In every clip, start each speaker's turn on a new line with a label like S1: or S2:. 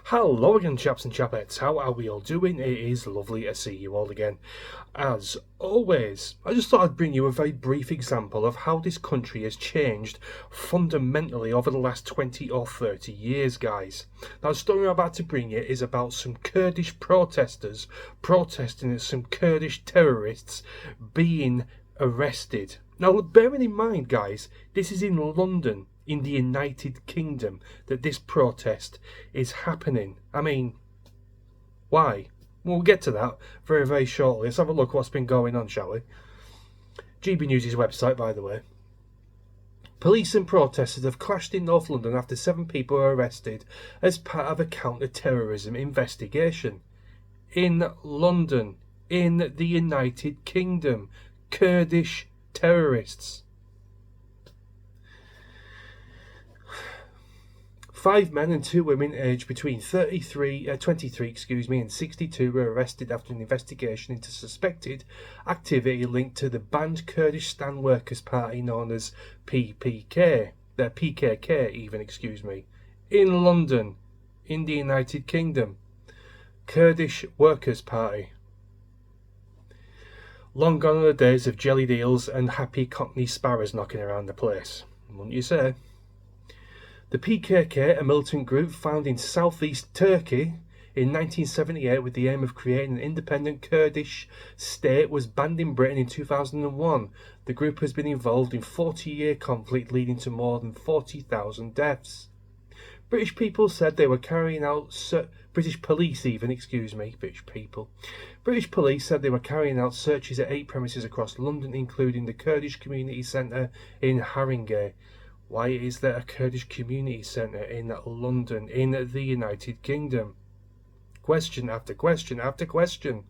S1: Hello again, chaps and chapettes. How are we all doing? It is lovely to see you all again. As always, I just thought I'd bring you a very brief example of how this country has changed fundamentally over the last 20 or 30 years, guys. Now, the story I'm about to bring you is about some Kurdish protesters protesting at some Kurdish terrorists being arrested. Now, bearing in mind, guys, this is in London, in the United Kingdom, that this protest is happening. I mean, why? We'll get to that very, very shortly. Let's have a look what's been going on, shall we? GB News' website, by the way. Police and protesters have clashed in North London after 7 people were arrested as part of a counter-terrorism investigation. In London, in the United Kingdom, Kurdish terrorists. 5 men and 2 women aged between 23 and 62 were arrested after an investigation into suspected activity linked to the banned Kurdistan Workers' Party known as PKK, in London, in the United Kingdom. Kurdish Workers' Party. Long gone are the days of jellied eels and happy Cockney sparrows knocking around the place, wouldn't you say? The PKK, a militant group found in southeast Turkey in 1978 with the aim of creating an independent Kurdish state, was banned in Britain in 2001. The group has been involved in 40-year conflict leading to more than 40,000 deaths. British police said they were carrying out searches at 8 premises across London, including the Kurdish Community Centre in Haringey. Why is there a Kurdish community centre in London, in the United Kingdom? Question after question after question.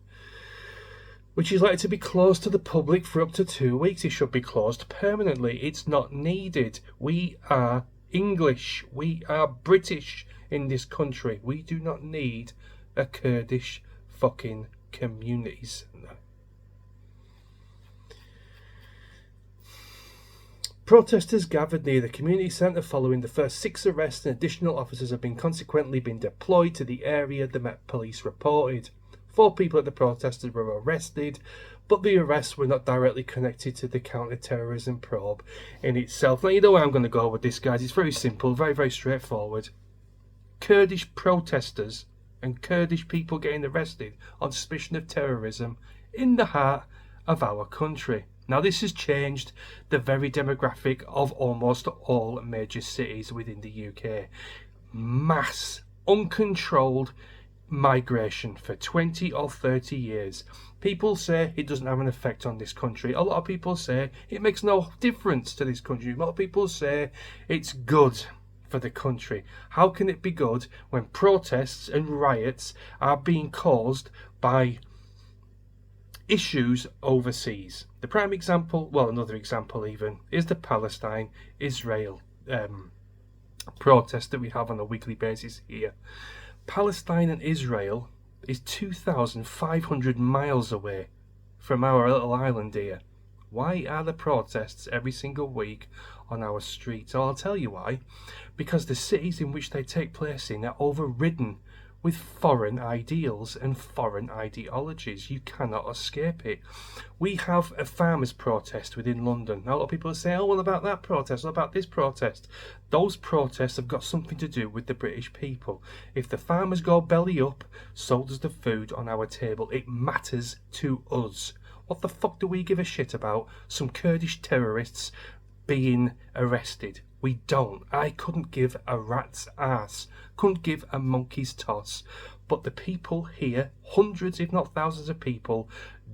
S1: Which is likely to be closed to the public for up to 2 weeks. It should be closed permanently. It's not needed. We are English. We are British in this country. We do not need a Kurdish fucking community centre. Protesters gathered near the community centre following the first 6 arrests, and additional officers have consequently been deployed to the area, the Met Police reported. 4 people at the protesters were arrested, but the arrests were not directly connected to the counter-terrorism probe in itself. Now, you know where I'm going to go with this, guys. It's very simple, very, very straightforward. Kurdish protesters and Kurdish people getting arrested on suspicion of terrorism in the heart of our country. Now, this has changed the very demographic of almost all major cities within the UK. Mass, uncontrolled migration for 20 or 30 years. People say it doesn't have an effect on this country. A lot of people say it makes no difference to this country. A lot of people say it's good for the country. How can it be good when protests and riots are being caused by issues overseas? The prime example, well, another example even, is the Palestine-Israel protest that we have on a weekly basis here. Palestine and Israel is 2,500 miles away from our little island here. Why are the protests every single week on our streets? Well, I'll tell you why. Because the cities in which they take place in are overridden with foreign ideals and foreign ideologies. You cannot escape it. We have a farmers' protest within London. Now, a lot of people say, oh, what about that protest? What about this protest? Those protests have got something to do with the British people. If the farmers go belly up, so does the food on our table. It matters to us. What the fuck do we give a shit about some Kurdish terrorists being arrested? We don't. I couldn't give a rat's ass, couldn't give a monkey's toss. But the people here, hundreds if not thousands of people,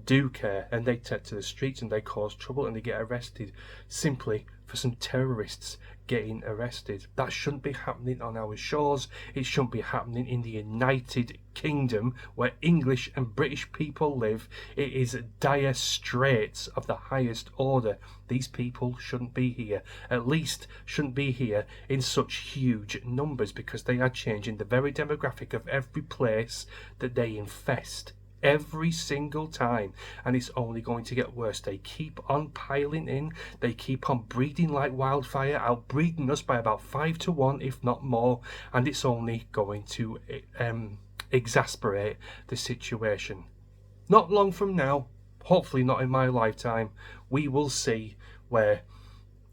S1: do care, and they take to the streets and they cause trouble and they get arrested simply for some terrorists getting arrested. That shouldn't be happening on our shores. It shouldn't be happening in the United Kingdom, where English and British people live. It is dire straits of the highest order. These people shouldn't be here. At least shouldn't be here in such huge numbers, because they are changing the very demographic of every place that they infest. every single time, and it's only going to get worse. They keep on piling in, they keep on breeding like wildfire, outbreeding us by about 5 to 1, if not more, and it's only going to exasperate the situation. Not long from now, hopefully not in my lifetime, we will see where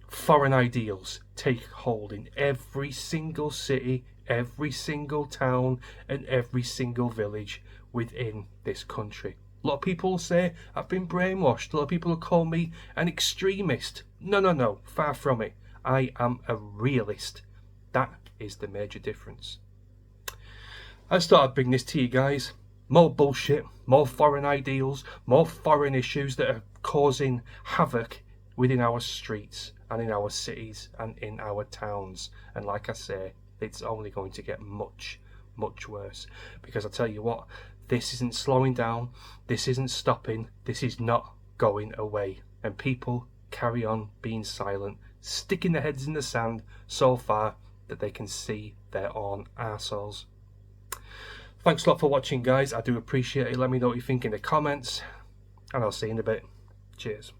S1: foreign ideals take hold in every single city, every single town, and every single village within this country. A lot of people say I've been brainwashed. A lot of people call me an extremist. No, far from it. I am a realist. That is the major difference. I just thought I'd bring this to you guys. More bullshit, more foreign ideals, more foreign issues that are causing havoc within our streets and in our cities and in our towns. And like I say, it's only going to get much worse, because I tell you what, this isn't slowing down, this isn't stopping, this is not going away, and people carry on being silent, sticking their heads in the sand so far that they can see their own arseholes. Thanks a lot for watching, guys. I do appreciate it. Let me know what you think in the comments, and I'll see you in a bit. Cheers.